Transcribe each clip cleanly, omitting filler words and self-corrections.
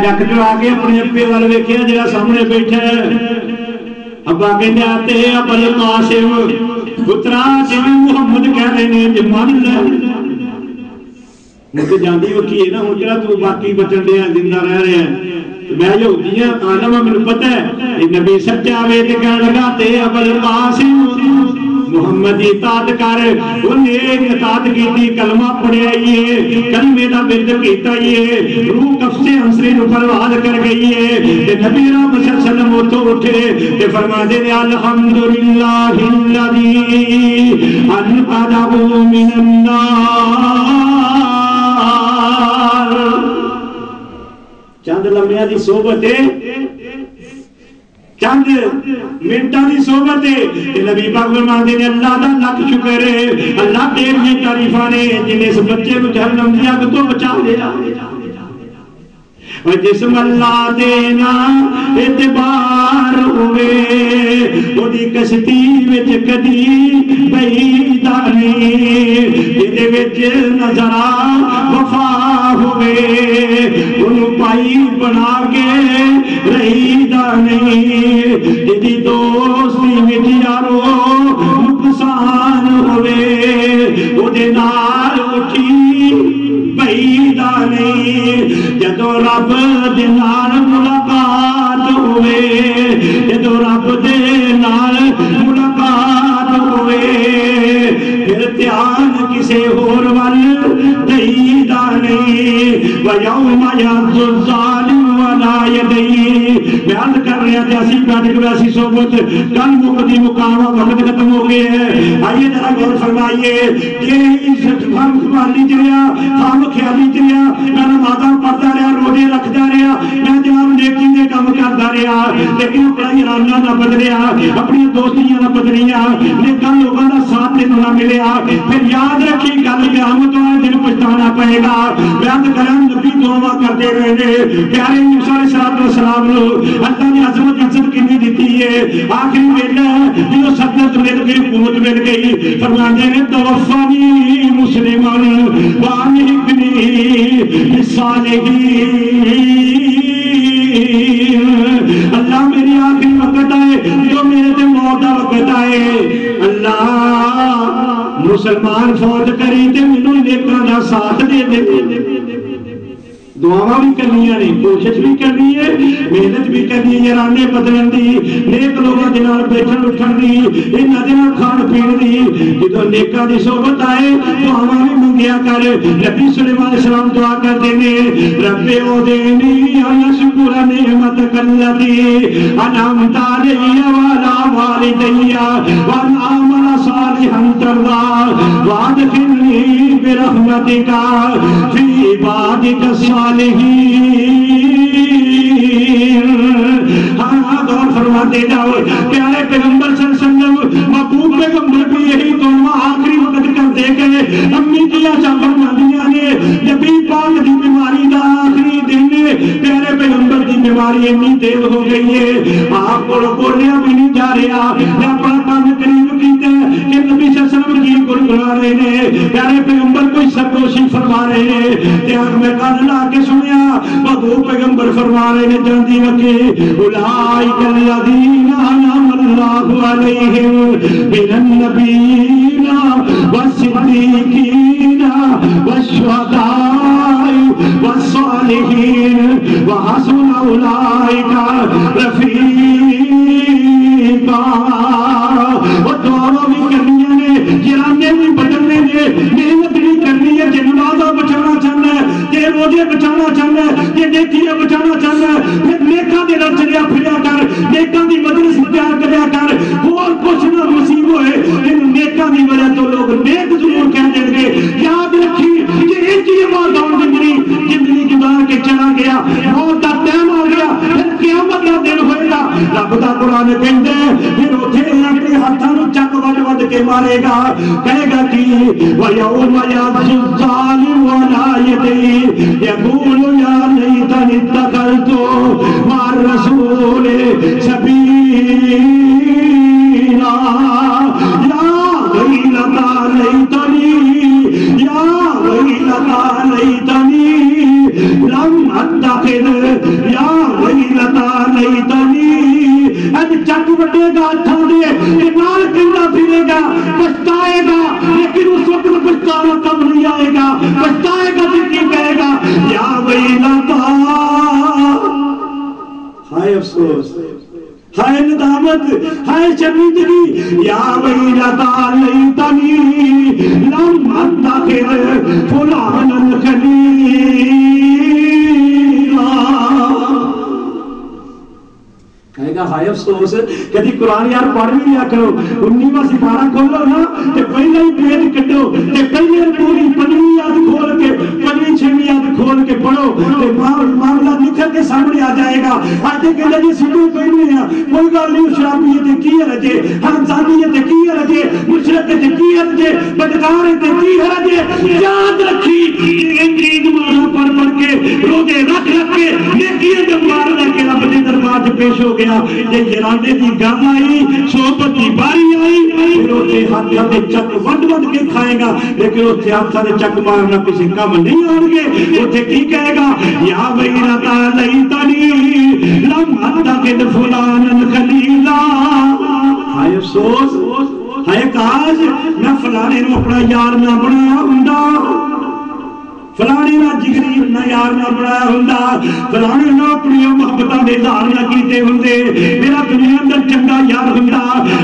doctor آ کے اپنے ابے وال ویکھیا جڑا سامنے بیٹھا ہے ابا کہندے آتے ابل قاسم پترا جویں محمد کہہ رہے نے جے مان لے مجھے جاندی وکی ہے نا ہن جڑا تو باقی بچن دے زندہ رہ رہے ہیں میں یہودیاں عالم میں پتہ ہے یہ نبی سچا وے تے کہن لگا تے ابل قاسم محمد اطاعت کر انہیں اطاعت کی کلمہ پڑھیا ہے کلمے دا ورد کیتا ہے روح قفص عنصری نو پرواز کر گئی ہے تے نبی رحمت صلی اللہ علیہ وسلم اٹھے تے فرماتے ہیں الحمدللہ الذی انقذہ من النار چند لمحیاں دی صحبت ہے چند منٹاں دی صحبت ہے نبی پاک فرماتے ہیں اللہ دا لاکھ شکر ہے اللہ تیری تعریفاں نے جن اس بچے کو جہنم دی اگ تو بچا لیا اور جسم اللہ دینا اعتبار ہوئے وہ دی کشتی وچ کدی بہیدا نہیں جدے وچ نظرا وفا ہوئے انہوں پائی بنا کے رہیدا نہیں جدی دوستی وچ یارو نقصان ہوئے وہ دے نال اٹھی بہیدا نہیں جدو رب دے نال ملاقات ہوئے جدو رب دے نال ملاقات ہوئے پھر دھیان کسے اور وال دہیدا نہیں وَيَوْمَ يَعْضُ الظَّالِمُ عَلَىٰ يَدَيْهِ بیان کر رہے ہیں جیسی بیٹھ کے ایسی صحبت کل مقدی مقامہ وقت ختم ہو گئے ہیں آئیے ذرا غور فرمائیے کہ عزت ہم خوالی چلیا ہم خیالی چلیا میں نمازاں پڑھتا رہا روزے رکھتا رہا میں جناب نیکی دے کام کرتا رہا لیکن اپنا ایرانہ نہ بدلیا اپنی دوستیاں نہ بدلیاں نیکاں لوگوں کا ساتھ دن نہ ملیا پھر یاد رکھی کل قیامت والے دن پچھتانا پڑے گا بیان کریں نبی دعا کرتے رہے پیارے موسیٰ علیہ السلام لو اللہ نے عظمت عزت کنی دیتی ہے آخری ویلہ جو صدت مل گئی حکومت مل گئی فرمانے نے توفانی مسلمان وانہکنی بالصالحین اللہ میری آخری وقت آئے جو میرے تے موت وقت آئے اللہ مسلمان فوت کری تے منو نیکاں دا ساتھ دے دے دعاواں بھی کرنی ہے کوشش بھی کرنی ہے محنت بھی کرنی ہے یارانے بدلن دی نیک لوگاں دے نال بیٹھن اٹھن دی انہاں دے نال کھان پین دی جدوں نیکاں دی صحبت آئے دعاواں بھی منگیا کر نبی سلیمان علیہ السلام دعا کرتے نے رب اودینی ان شکر نعمتک الذی انعمت علی وعلی والدی وان اعمل صالحا ترضى وادخلنی برحمتک فی عبادک الصالحین ہاں دور فرماتے جاؤ پیارے پیغمبر صلی اللہ علیہ وسلم محبوب پیغمبر بھی یہی دعا آخری وقت کر دے گئے امی دیا چاپر ماندیاں نے نبی پاک دی بیماری دا آخری دن پیارے پیغمبر دی بیماری اتنی دیر ہو گئی ہے آپ کو بولیا بھی نہیں جا رہا میں اپنا کام قریب کیتے کہ نبی صلی اللہ علیہ وسلم کی گلگلا رہے نے پیارے پیغمبر کوئی سرگوشی فرما رہے ہیں تیار میں کان لا کے سنیا محبوب پیغمبر فرما رہے نے جاندی وکے اولئک الذین انعم اللہ علیہم من النبیین والصدیقین والشہداء والصالحین وحسن اولئک رفیقا وہ دعا بھی کرنی ہے جرانے بھی بدلنے نے محنت بھی کرنی ہے جن نمازہ بچانا چاہنا ہے کہ روزے بچانا چاہنا ہے کہ نیکیاں بچانا چاہنا ہے پھر نیکاں دے نال چلیا پھریا کر نیکاں دی مجلس تیار کریا کر اور کچھ نہ نصیب ہوئے ان نیکاں دی وجہ تو لوگ نیک ضرور کہہ دیں گے یاد رکھی کہ ایک ہی موت زندگی گزار کے چلا گیا موت کا ٹائم آ گیا پھر قیامت کا دن ہوئے گا رب دا قرآن کہندا ہے پھر اوتھے اپنے ہاتھاں نوں چک وڈ وڈ کے مارے گا کہے گا کہ وَيَوْمَ يَعْضُ الظَّالِمُ عَلَىٰ يَدَيْهِ يَقُولُ يَا لَيْتَنِي اتَّخَذْتُ مَعَ الرَّسُولِ سَبِيلًا يَا وَيْلَتَىٰ لَيْتَنِي لَمْ أَتَّخِذْ یا ویلتا لیتنی اج چک وڈے گا ہتھاں دے تے نال کہندا پھرے گا پچھتائے گا لیکن اس وقت پچھتاوا کم نہیں آئے گا پچھتائے گا تو کی کہے گا یا ویلتا ہائے افسوس ہائے ندامت ہائے شرمندگی یا ویلتا لیتنی لم اتخذ فلانا خلیلا کہے گا ہائے افسوس کدی قرآن یار پڑھ بھی لیا کرو 19واں سپارہ کھولو نا تے پہلے ہی پیج کٹو تے پہلے پوری 5ویں یاد کھول کے 5ویں 6ویں یاد کھول کے پڑھو تے معاملہ نکل کے سامنے آ جائے گا آج کہتے ہیں سنو پہنے ہیں کوئی گل نہیں شرابیت کی رجے حرامزادیت کی رجے مشرکت کی رجے بدکارت کی رجے یاد رکھی انجیل مارا پڑھ پڑھ کے روزے رکھ رکھ کے نیکیاں جب مارنا کہ رب دے دربار پیش ہو گیا یہ جرانے دی گل آئی صحبت دی باری آئی پھر اسے ہاتھاں دے چک ونڈ ونڈ کے کھائے گا لیکن اسے ہاتھاں دے چک مارنا کسی کم نہیں آن گے اسے کی کہے گا یا ویلتا لیتنی لم اتخذ فلانا خلیلا ہائے افسوس ہائے کاش میں فلانے نو اپنا یار نہ بنایا ہوندا فلانے نہ جگری نہ یار نہ بنایا ہوندا فلانے نہ اپنی محبتاں دے اظہار نہ کیتے ہوندے میرا دنیا اندر چنگا یار ہوندا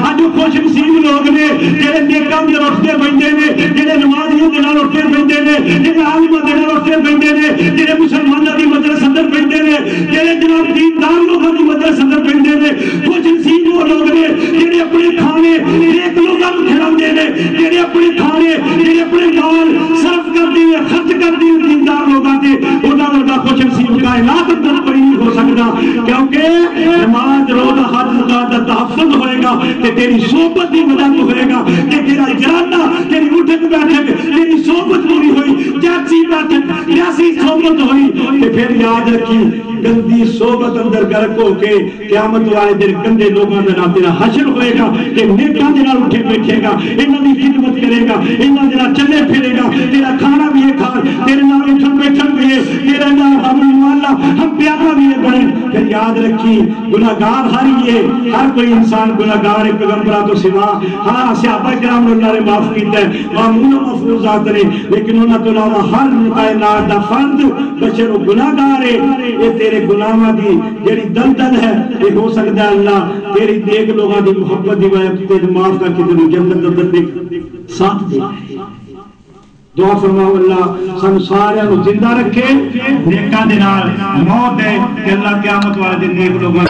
اج خوش نصیب لوگ نے جڑے نیکاں دے اٹھدے بیٹھے نے جڑے نمازیاں دے نال اٹھدے بیٹھے نے جڑے عالماں دے نال اٹھدے بیٹھے نے جڑے مسلماناں دی مجلس اندر بیٹھے نے جڑے جناب دیندار لوگاں دی مجلس اندر بیٹھے نے خوش نصیب وہ لوگ نے جڑے اپنے کھانے نیک لوگاں نوں کھلاوندے نے جڑے اپنے کھانے جڑے اپنے مال صرف کردے نے خرچ کر دیندار لوگاں تے انہاں ورگا خوش نصیب کائنات اندر کوئی نہیں ہو سکتا کیونکہ نماز روزہ حج زکات دا تحفظ ہوئے گا تے تیری صحبت دی وجہ سے ہوئے گا کہ تیرا اجرانہ تیری اٹھک بیٹھک تیری صحبت پوری ہوئی جیسی بیٹھک جیسی صحبت ہوئی تے پھر یاد رکھی گندی صحبت اندر گرک ہو کے قیامت والے دن گندے لوگاں دے نال تیرا حشر ہوئے گا کہ نیکاں دے نال اٹھے بیٹھے گا انہاں دی خدمت کرے گا انہاں دے نال چلے پھرے گا تیرا کھانا بھی کھا تیرے نال اٹھن بیٹھن بھی تیرے نال ہم مولا ہم پیارا بھی بنے پھر یاد رکھی گناہگار ہر یہ ہر کوئی انسان گناہگار ہے پیغمبروں تو سوا ہاں صحابہ کرام نے اللہ نے معاف کیتا ہے معمول و مفروضات نے لیکن انہاں تو علاوہ ہر کائنات دا فرد بشر و گناہگار ہے یہ تیرے گناہاں دی جڑی دلدل ہے یہ ہو سکتا ہے اللہ تیری نیک لوگاں دی محبت دی وجہ سے معاف کر کے تینوں جنت اندر دے ساتھ دے دعا فرماؤ اللہ سن سارے زندہ رکھے نیکاں دے نال موت دے کہ اللہ قیامت والے دن نیک لوگاں